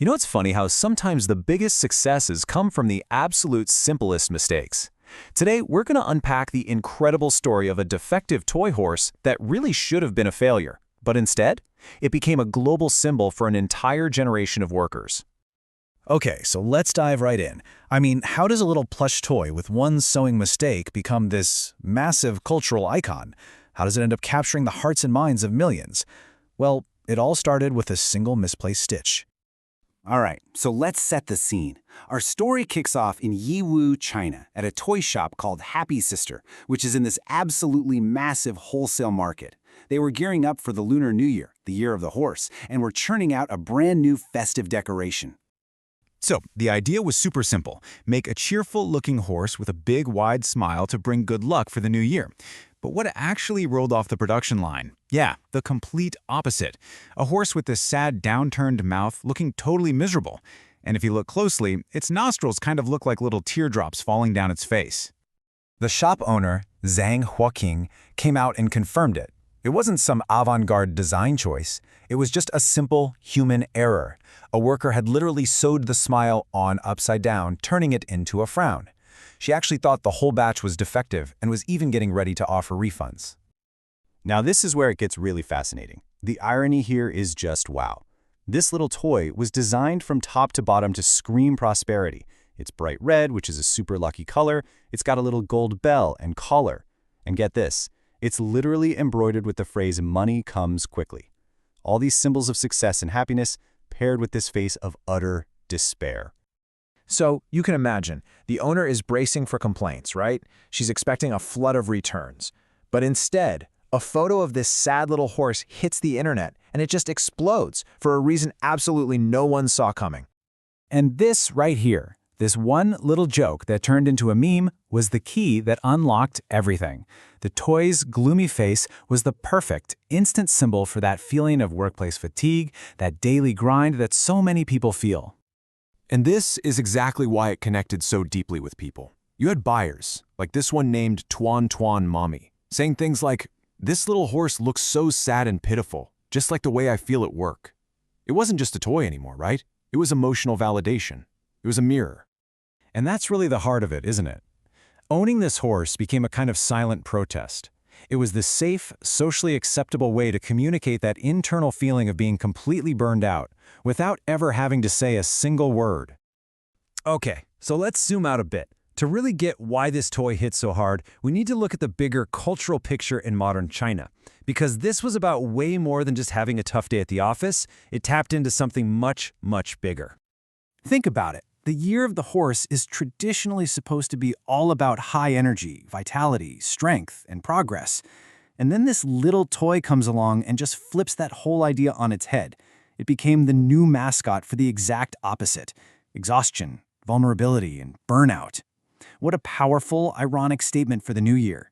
You know, it's funny how sometimes the biggest successes come from the absolute simplest mistakes. Today, we're going to unpack the incredible story of a defective toy horse that really should have been a failure, but instead, it became a global symbol for an entire generation of workers. Okay, so let's dive right in. I mean, how does a little plush toy with one sewing mistake become this massive cultural icon? How does it end up capturing the hearts and minds of millions? Well, it all started with a single misplaced stitch. All right, so let's set the scene. Our story kicks off in Yiwu, China, at a toy shop called Happy Sister, which is in this absolutely massive wholesale market. They were gearing up for the Lunar New Year, the year of the horse, and were churning out a brand new festive decoration. So, the idea was super simple. Make a cheerful-looking horse with a big, wide smile to bring good luck for the new year. But what actually rolled off the production line? Yeah, the complete opposite. A horse with this sad, downturned mouth looking totally miserable. And if you look closely, its nostrils kind of look like little teardrops falling down its face. The shop owner, Zhang Huaqing, came out and confirmed it. It wasn't some avant-garde design choice. It was just a simple human error. A worker had literally sewed the smile on upside down, turning it into a frown. She actually thought the whole batch was defective and was even getting ready to offer refunds. Now this is where it gets really fascinating. The irony here is just wow. This little toy was designed from top to bottom to scream prosperity. It's bright red, which is a super lucky color. It's got a little gold bell and collar. And get this, it's literally embroidered with the phrase "money comes quickly." All these symbols of success and happiness paired with this face of utter despair. So you can imagine, the owner is bracing for complaints, right? She's expecting a flood of returns. But instead, a photo of this sad little horse hits the internet, and it just explodes for a reason absolutely no one saw coming. And this right here, this one little joke that turned into a meme, was the key that unlocked everything. The toy's gloomy face was the perfect, instant symbol for that feeling of workplace fatigue, that daily grind that so many people feel. And this is exactly why it connected so deeply with people. You had buyers, like this one named Tuan Tuan Mommy, saying things like, "This little horse looks so sad and pitiful, just like the way I feel at work." It wasn't just a toy anymore, right? It was emotional validation. It was a mirror. And that's really the heart of it, isn't it? Owning this horse became a kind of silent protest. It was the safe, socially acceptable way to communicate that internal feeling of being completely burned out, without ever having to say a single word. Okay, so let's zoom out a bit. To really get why this toy hit so hard, we need to look at the bigger cultural picture in modern China. Because this was about way more than just having a tough day at the office. It tapped into something much, much bigger. Think about it. The Year of the Horse is traditionally supposed to be all about high energy, vitality, strength, and progress. And then this little toy comes along and just flips that whole idea on its head. It became the new mascot for the exact opposite: exhaustion, vulnerability, and burnout. What a powerful, ironic statement for the new year.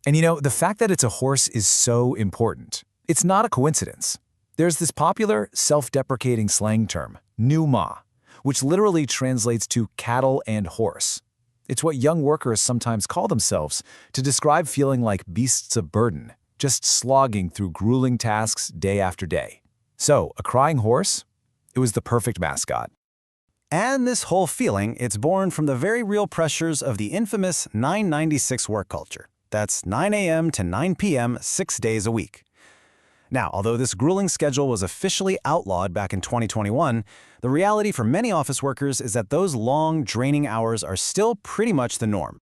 And you know, the fact that it's a horse is so important. It's not a coincidence. There's this popular, self-deprecating slang term, new ma, which literally translates to cattle and horse. It's what young workers sometimes call themselves to describe feeling like beasts of burden, just slogging through grueling tasks day after day. So, a crying horse? It was the perfect mascot. And this whole feeling, it's born from the very real pressures of the infamous 996 work culture. That's 9 a.m. to 9 p.m., 6 days a week. Now, although this grueling schedule was officially outlawed back in 2021, the reality for many office workers is that those long, draining hours are still pretty much the norm.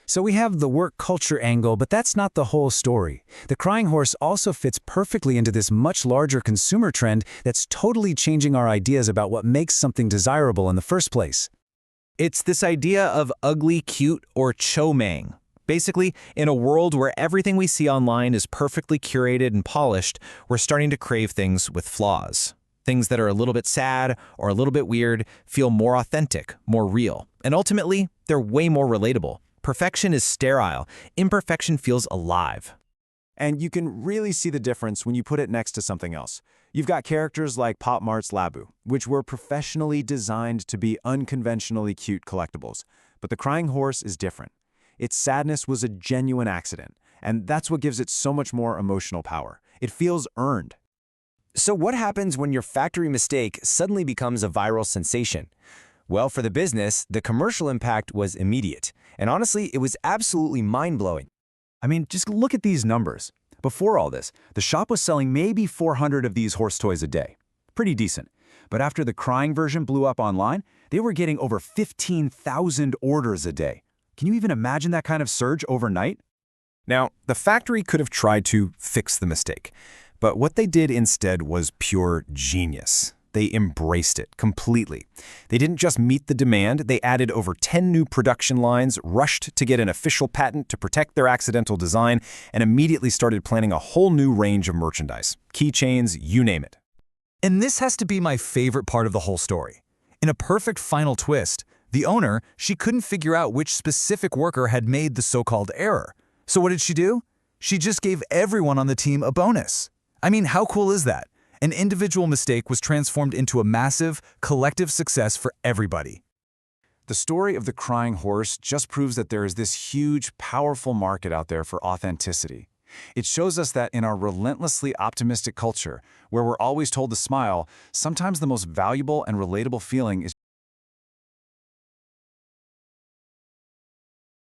So we have the work culture angle, but that's not the whole story. The crying horse also fits perfectly into this much larger consumer trend that's totally changing our ideas about what makes something desirable in the first place. It's this idea of ugly cute or chomang. Basically, in a world where everything we see online is perfectly curated and polished, we're starting to crave things with flaws. Things that are a little bit sad or a little bit weird feel more authentic, more real, and ultimately, they're way more relatable. Perfection is sterile. Imperfection feels alive. And you can really see the difference when you put it next to something else. You've got characters like Pop Mart's Labu, which were professionally designed to be unconventionally cute collectibles. But the crying horse is different. Its sadness was a genuine accident, and that's what gives it so much more emotional power. It feels earned. So what happens when your factory mistake suddenly becomes a viral sensation? Well, for the business, the commercial impact was immediate. And honestly, it was absolutely mind-blowing. I mean, just look at these numbers. Before all this, the shop was selling maybe 400 of these horse toys a day. Pretty decent. But after the crying version blew up online, they were getting over 15,000 orders a day. Can you even imagine that kind of surge overnight? Now, the factory could have tried to fix the mistake, but what they did instead was pure genius. They embraced it completely. They didn't just meet the demand, they added over 10 new production lines, rushed to get an official patent to protect their accidental design, and immediately started planning a whole new range of merchandise. Keychains, you name it. And this has to be my favorite part of the whole story. In a perfect final twist, the owner, she couldn't figure out which specific worker had made the so-called error. So what did she do? She just gave everyone on the team a bonus. I mean, how cool is that? An individual mistake was transformed into a massive, collective success for everybody. The story of the crying horse just proves that there is this huge, powerful market out there for authenticity. It shows us that in our relentlessly optimistic culture, where we're always told to smile, sometimes the most valuable and relatable feeling is